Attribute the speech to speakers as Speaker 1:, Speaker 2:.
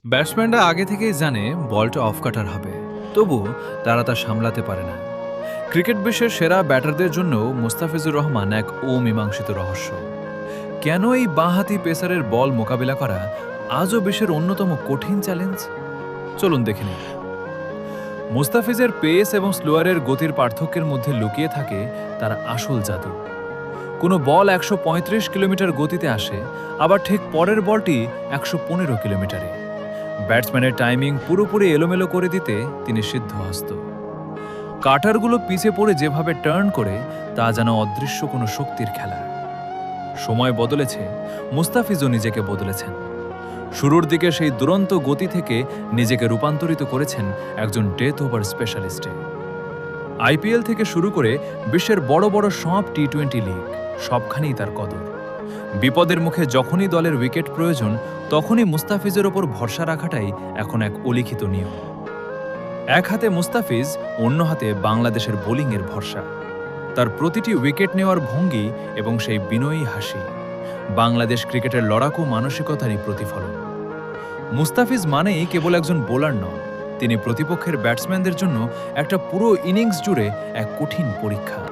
Speaker 1: ব্যাটসম্যানরা আগে থেকেই জানে বলটা অফ কাটার হবে, তবু তারা তা সামলাতে পারে না। ক্রিকেট বিশ্বের সেরা ব্যাটারদের জন্য মুস্তাফিজুর রহমান এক অমীমাংসিত রহস্য। কেন এই বাঁহাতি পেসারের বল মোকাবিলা করা আজও বিশ্বের অন্যতম কঠিন চ্যালেঞ্জ? চলুন দেখে নিই। মুস্তাফিজের পেস এবং স্লোয়ারের গতির পার্থক্যের মধ্যে লুকিয়ে থাকে তার আসল জাদু। কোনো বল ১৩৫ কিলোমিটার গতিতে আসে, আবার ঠিক পরের বলটি ১১৫ কিলোমিটারে। ব্যাটসম্যানের টাইমিং পুরোপুরি এলোমেলো করে দিতে তিনি সিদ্ধহস্ত। কাটারগুলো পিছে পড়ে যেভাবে টার্ন করে, তা যেন অদৃশ্য কোনো শক্তির খেলা। সময় বদলেছে, মুস্তাফিজও নিজেকে বদলেছেন। শুরুর দিকে সেই দুরন্ত গতি থেকে নিজেকে রূপান্তরিত করেছেন একজন ডেথ ওভার স্পেশালিস্টে। আইপিএল থেকে শুরু করে বিশ্বের বড় বড় সব টি-20 লিগ, সবখানেই তার কদর। বিপদের মুখে যখনই দলের উইকেট প্রয়োজন, তখনই মুস্তাফিজের ওপর ভরসা রাখাটাই এখন এক অলিখিত নিয়ম। এক হাতে মুস্তাফিজ, অন্য হাতে বাংলাদেশের বোলিংয়ের ভরসা। তার প্রতিটি উইকেট নেওয়ার ভঙ্গি এবং সেই বিনয়ী হাসি বাংলাদেশ ক্রিকেটের লড়াকু মানসিকতারই প্রতিফলন। মুস্তাফিজ মানেই কেবল একজন বোলার নন, তিনি প্রতিপক্ষের ব্যাটসম্যানদের জন্য একটা পুরো ইনিংস জুড়ে এক কঠিন পরীক্ষা।